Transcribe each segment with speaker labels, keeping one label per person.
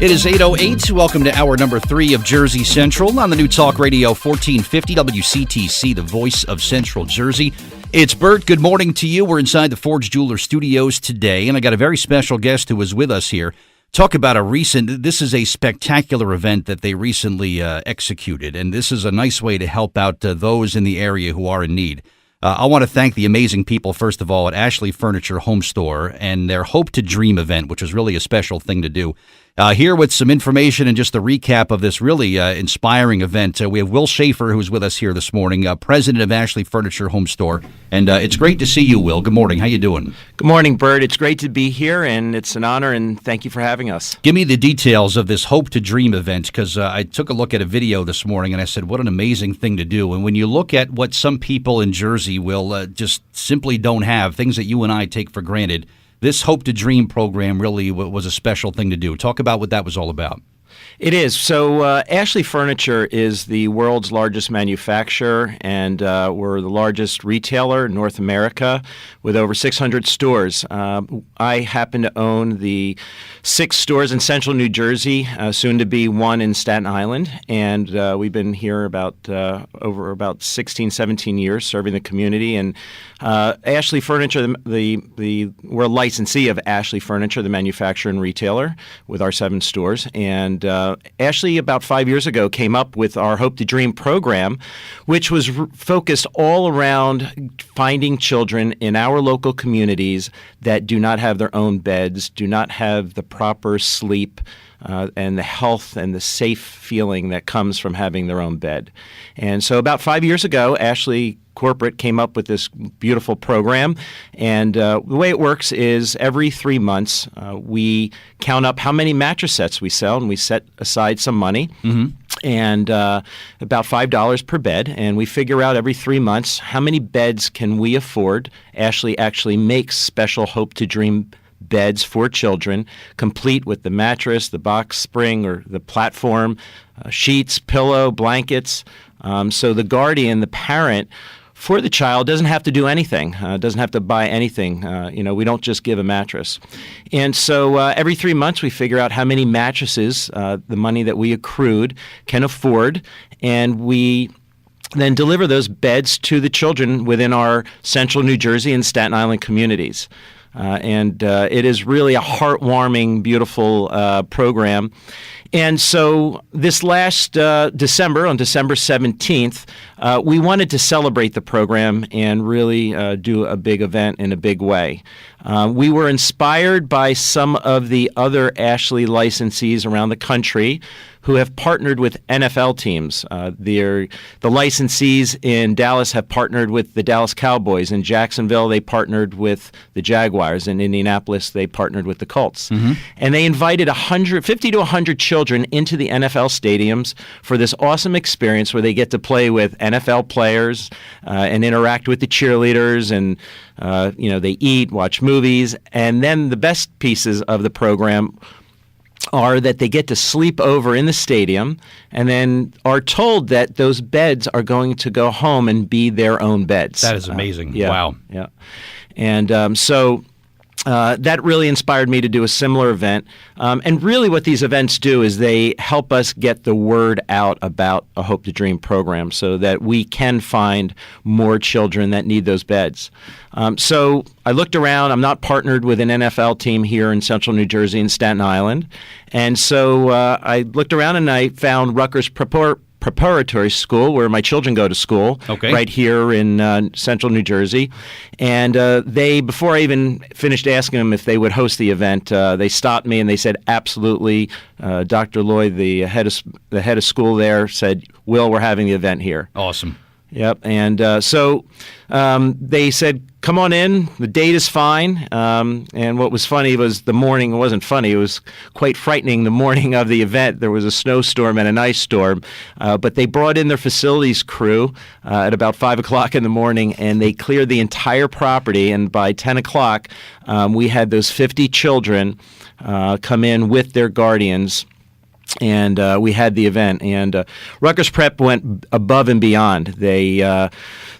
Speaker 1: It is 8:08. Welcome to hour number 3 of Jersey Central on the new Talk Radio 1450 WCTC, the voice of Central Jersey. It's Bert. Good morning to you. We're inside the Forge Jeweler Studios today, and I got a very special guest who is with us here. Talk about this is a spectacular event that they recently executed, and this is a nice way to help out those in the area who are in need. I want to thank the amazing people, first of all, at Ashley Furniture Homestore and their Hope to Dream event, which is really a special thing to do. Here with some information and just a recap of this really inspiring event, we have Will Schaefer, who's with us here this morning, president of Ashley Furniture Homestore. And it's great to see you, Will. Good morning. How you doing?
Speaker 2: Good morning, Bert. It's great to be here, and it's an honor, and thank you for having us.
Speaker 1: Give me the details of this Hope to Dream event, because I took a look at a video this morning, and I said, what an amazing thing to do. And when you look at what some people in Jersey will just simply don't have, things that you and I take for granted, this Hope to Dream program really was a special thing to do. Talk about what that was all about.
Speaker 2: It is. So Ashley Furniture is the world's largest manufacturer, and we're the largest retailer in North America with over 600 stores. I happen to own the 6 stores in central New Jersey, soon to be 1 in Staten Island, and we've been here over about 16, 17 years serving the community. And Ashley Furniture, we're a licensee of Ashley Furniture, the manufacturer and retailer, with our 7 stores. And Ashley, about 5 years ago, came up with our Hope to Dream program, which was focused all around finding children in our local communities that do not have their own beds, do not have the proper sleep, and the health and the safe feeling that comes from having their own bed. And so about 5 years ago, Ashley Corporate came up with this beautiful program, and the way it works is every 3 months we count up how many mattress sets we sell, and we set aside some money, and about $5 per bed, and we figure out every 3 months how many beds can we afford. Ashley actually makes special Hope to Dream beds for children, complete with the mattress, the box spring or the platform, sheets, pillow, blankets. So the guardian, the parent, for the child doesn't have to do anything, doesn't have to buy anything. We don't just give a mattress. And so every 3 months we figure out how many mattresses the money that we accrued can afford, and we then deliver those beds to the children within our central New Jersey and Staten Island communities. And it is really a heartwarming, beautiful program. And so this last December, on December 17th, we wanted to celebrate the program and really do a big event in a big way. We were inspired by some of the other Ashley licensees around the country who have partnered with NFL teams. The licensees in Dallas have partnered with the Dallas Cowboys. In Jacksonville, they partnered with the Jaguars. In Indianapolis, they partnered with the Colts. And they invited 50 to 100 children into the NFL stadiums for this awesome experience where they get to play with NFL players and interact with the cheerleaders, and they eat, watch movies. And then the best pieces of the program are that they get to sleep over in the stadium and then are told that those beds are going to go home and be their own beds.
Speaker 1: That is amazing.
Speaker 2: Yeah,
Speaker 1: wow.
Speaker 2: Yeah. And so that really inspired me to do a similar event. And really what these events do is they help us get the word out about a Hope to Dream program so that we can find more children that need those beds. So I looked around. I'm not partnered with an NFL team here in central New Jersey and Staten Island. And so I looked around and I found Rutgers Preparatory School, where my children go to school, right here in central New Jersey. And before I even finished asking them if they would host the event, they stopped me and they said, absolutely. Dr. Lloyd, the head of school there, said, Will, we're having the event here.
Speaker 1: Awesome.
Speaker 2: Yep. And so they said, come on in. The date is fine. And what was funny was the morning. It wasn't funny. It was quite frightening. The morning of the event, there was a snowstorm and an ice storm. But they brought in their facilities crew at about 5 o'clock in the morning, and they cleared the entire property. And by 10 o'clock, we had those 50 children come in with their guardians. And we had the event, and Rutgers Prep went above and beyond. They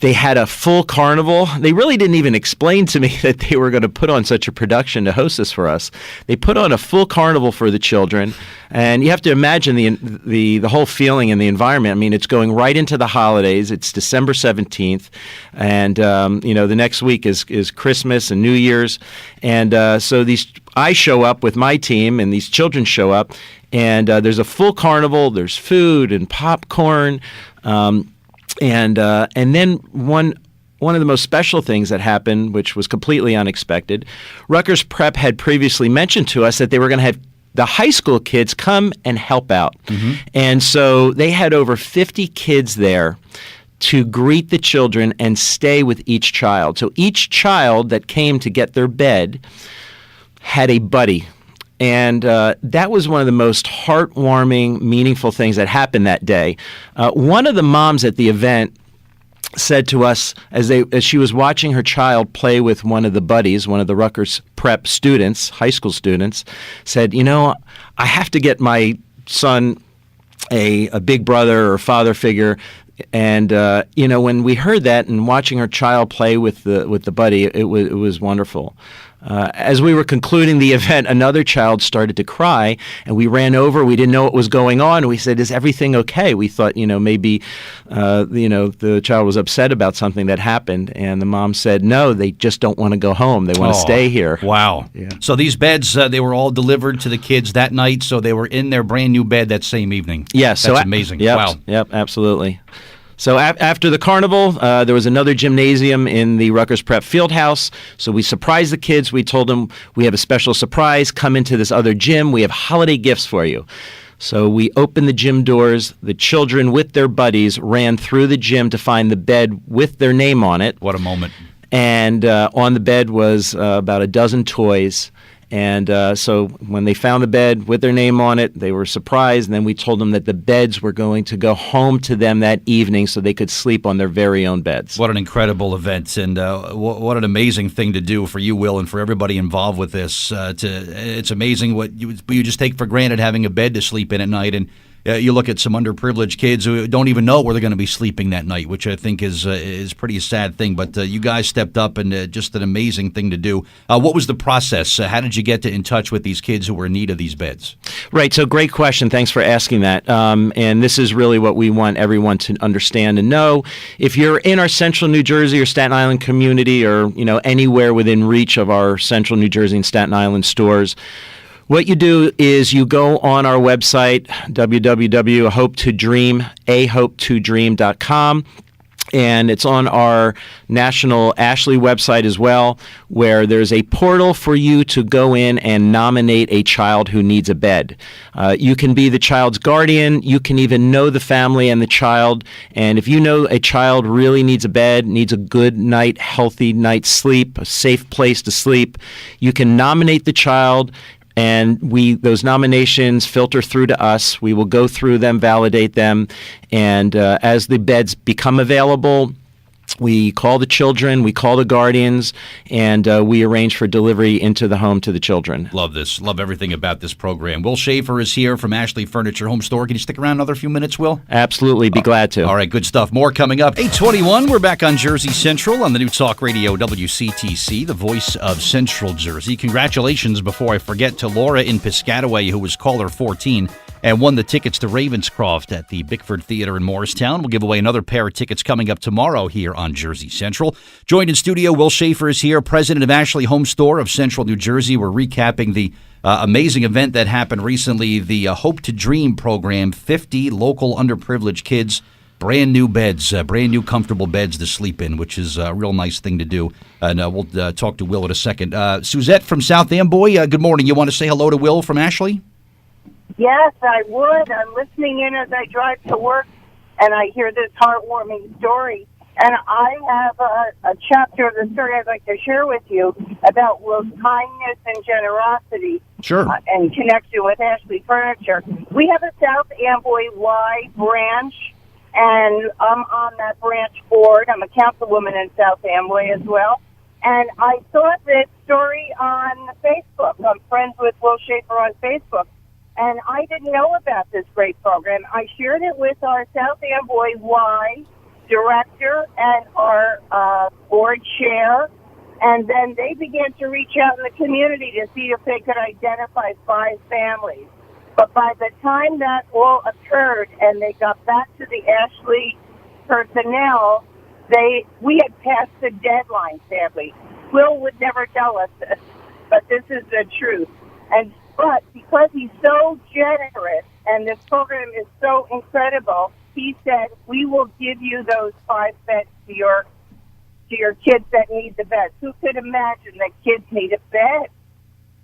Speaker 2: had a full carnival. They really didn't even explain to me that they were going to put on such a production to host this for us. They put on a full carnival for the children, and you have to imagine the whole feeling and the environment. I mean, it's going right into the holidays. It's December 17th, and the next week is Christmas and New Year's, and so I show up with my team, and these children show up. And there's a full carnival. There's food and popcorn, and then one of the most special things that happened, which was completely unexpected. Rutgers Prep had previously mentioned to us that they were going to have the high school kids come and help out, and so they had over 50 kids there to greet the children and stay with each child. So each child that came to get their bed had a buddy. And that was one of the most heartwarming, meaningful things that happened that day. One of the moms at the event said to us, as she was watching her child play with one of the buddies, one of the Rutgers Prep students, high school students, said, I have to get my son a big brother or father figure. And when we heard that and watching her child play with the buddy, it was wonderful. As we were concluding the event, another child started to cry, and we ran over. We didn't know what was going on. And we said, "Is everything okay?" We thought, maybe, the child was upset about something that happened. And the mom said, "No, they just don't want to go home. They want to stay here."
Speaker 1: Wow! Yeah. So these beds, they were all delivered to the kids that night. So they were in their brand new bed that same evening.
Speaker 2: Yes,
Speaker 1: that's amazing.
Speaker 2: Yep,
Speaker 1: wow!
Speaker 2: Yep, absolutely. So after the carnival, there was another gymnasium in the Rutgers Prep Fieldhouse. So we surprised the kids. We told them, we have a special surprise. Come into this other gym. We have holiday gifts for you. So we opened the gym doors. The children with their buddies ran through the gym to find the bed with their name on it.
Speaker 1: What a moment.
Speaker 2: And on the bed was about a dozen toys. And so when they found the bed with their name on it, they were surprised. And then we told them that the beds were going to go home to them that evening so they could sleep on their very own beds.
Speaker 1: What an incredible event. And what an amazing thing to do for you, Will, and for everybody involved with this. It's amazing what you just take for granted, having a bed to sleep in at night. And you look at some underprivileged kids who don't even know where they're going to be sleeping that night, which I think is pretty sad thing. But you guys stepped up, and just an amazing thing to do. What was the process? How did you get in touch with these kids who were in need of these beds?
Speaker 2: Right. So great question. Thanks for asking that. And this is really what we want everyone to understand and know. If you're in our Central New Jersey or Staten Island community, or anywhere within reach of our Central New Jersey and Staten Island stores, what you do is you go on our website, ahopetodream.com, and it's on our national Ashley website as well, where there's a portal for you to go in and nominate a child who needs a bed. You can be the child's guardian. You can even know the family and the child. And if you know a child really needs a bed, needs a good night, healthy night's sleep, a safe place to sleep, you can nominate the child. And those nominations filter through to us. We will go through them, validate them, and as the beds become available, we call the children, we call the guardians, and we arrange for delivery into the home to the children.
Speaker 1: Love this. Love everything about this program. Will Schaefer is here from Ashley Furniture Homestore. Can you stick around another few minutes, Will?
Speaker 2: Absolutely. Be glad to.
Speaker 1: All right. Good stuff. More coming up. 8:21. We're back on Jersey Central on the new Talk Radio WCTC, the voice of Central Jersey. Congratulations, before I forget, to Laura in Piscataway, who was caller 14 and won the tickets to Ravenscroft at the Bickford Theater in Morristown. We'll give away another pair of tickets coming up tomorrow here on Jersey Central. Joined in studio, Will Schaefer is here, president of Ashley Homestore of Central New Jersey. We're recapping the amazing event that happened recently, the Hope to Dream program, 50 local underprivileged kids, brand new beds, brand new comfortable beds to sleep in, which is a real nice thing to do. And we'll talk to Will in a second. Suzette from South Amboy, good morning. You want to say hello to Will from Ashley?
Speaker 3: Yes, I would. I'm listening in as I drive to work, and I hear this heartwarming story. And I have a chapter of the story I'd like to share with you about Will's kindness and generosity.
Speaker 1: Sure.
Speaker 3: In connection with Ashley Furniture. We have a South Amboy Y branch, and I'm on that branch board. I'm a councilwoman in South Amboy as well. And I saw this story on Facebook. I'm friends with Will Schaefer on Facebook. And I didn't know about this great program. I shared it with our South Amboy Y director and our board chair, and then they began to reach out in the community to see if they could identify 5 families. But by the time that all occurred and they got back to the Ashley personnel, we had passed the deadline, sadly. Will would never tell us this, but this is the truth. But because he's so generous and this program is so incredible, he said, we will give you those 5 beds to your kids that need the beds. Who could imagine that kids need a bed?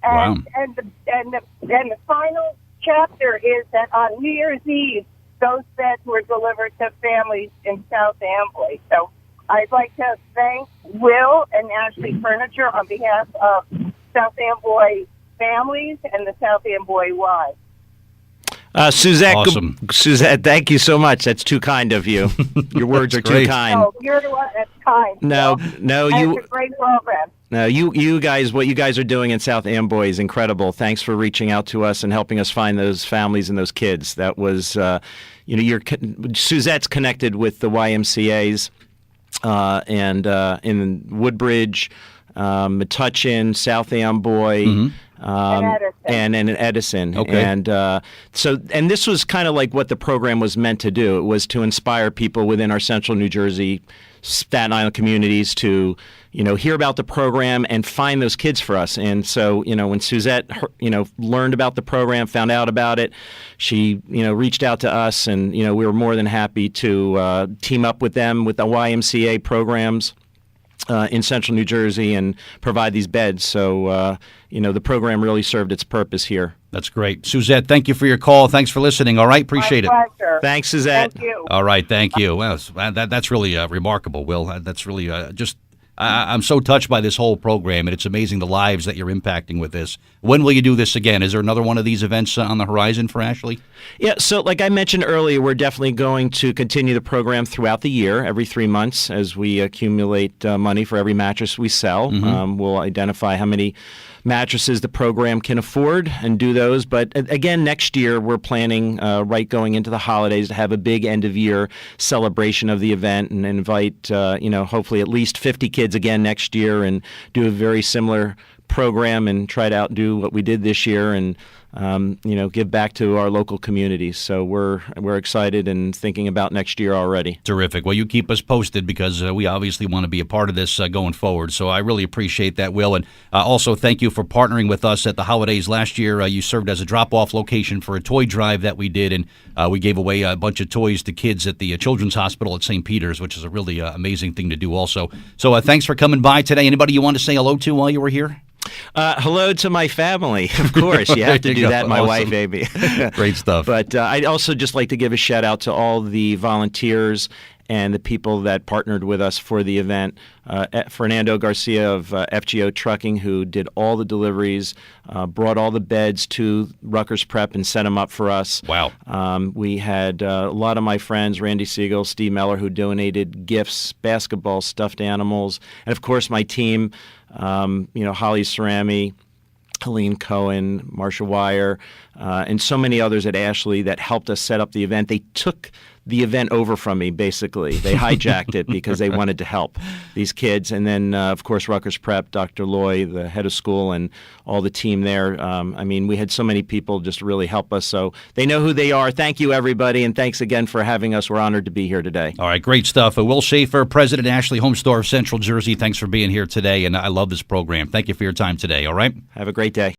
Speaker 3: And, wow. and the final chapter is that on New Year's Eve, those beds were delivered to families in South Amboy. So I'd like to thank Will and Ashley Furniture on behalf of South Amboy families and the South Amboy Y.
Speaker 2: Suzette,
Speaker 1: awesome.
Speaker 2: Suzette, thank you so much. That's too kind of you. Your words are too kind.
Speaker 3: Oh, you're the one that's kind.
Speaker 2: No, you.
Speaker 3: It's a great program.
Speaker 2: No, you guys, what you guys are doing in South Amboy is incredible. Thanks for reaching out to us and helping us find those families and those kids. That was, Suzette's connected with the YMCA's and in Woodbridge, Metuchen, South Amboy. Mm-hmm. And in Edison.
Speaker 1: Okay.
Speaker 2: And and this was kind of like what the program was meant to do. It was to inspire people within our central New Jersey, Staten Island communities to, hear about the program and find those kids for us. And so, when Suzette, learned about the program, found out about it, she, reached out to us, and, we were more than happy to team up with them with the YMCA programs in central New Jersey and provide these beds. So, the program really served its purpose here.
Speaker 1: That's great. Suzette, thank you for your call. Thanks for listening. All right, appreciate
Speaker 3: My
Speaker 1: it.
Speaker 3: pleasure.
Speaker 2: Thanks, Suzette.
Speaker 3: Thank you.
Speaker 1: All right, thank you. Well, that's really remarkable, Will. That's really I'm so touched by this whole program, and it's amazing the lives that you're impacting with this. When will you do this again? Is there another one of these events on the horizon for Ashley?
Speaker 2: Yeah, so like I mentioned earlier, we're definitely going to continue the program throughout the year, every 3 months, as we accumulate money for every mattress we sell. Mm-hmm. We'll identify how many mattresses the program can afford and do those. But again, next year we're planning, right going into the holidays, to have a big end-of-year celebration of the event and invite, hopefully at least 50 kids again next year and do a very similar program and try to outdo what we did this year and give back to our local communities. So we're excited and thinking about next year already.
Speaker 1: Terrific. Well, you keep us posted because we obviously want to be a part of this going forward. So I really appreciate that, Will. And also thank you for partnering with us at the holidays last year. You served as a drop-off location for a toy drive that we did, and we gave away a bunch of toys to kids at the Children's Hospital at St. Peter's, which is a really amazing thing to do also. So thanks for coming by today. Anybody you want to say hello to while you were here?
Speaker 2: Hello to my family, of course. You have to do that, my
Speaker 1: awesome.
Speaker 2: wife, Amy.
Speaker 1: Great stuff.
Speaker 2: But I'd also just like to give a shout out to all the volunteers and the people that partnered with us for the event. Fernando Garcia of FGO Trucking, who did all the deliveries, brought all the beds to Rutgers Prep and set them up for us.
Speaker 1: Wow.
Speaker 2: We had a lot of my friends, Randy Siegel, Steve Meller, who donated gifts, basketball, stuffed animals, and of course my team, Holly Cerami, Helene Cohen, Marsha Wire, and so many others at Ashley that helped us set up the event. They took the event over from me, basically. They hijacked it because they wanted to help these kids. And then, of course, Rutgers Prep, Dr. Loy, the head of school, and all the team there. We had so many people just really help us. So they know who they are. Thank you, everybody, and thanks again for having us. We're honored to be here today.
Speaker 1: All right, great stuff. Will Schaefer, President, Ashley Homestore of Central Jersey, thanks for being here today, and I love this program. Thank you for your time today, all right?
Speaker 2: Have a great day.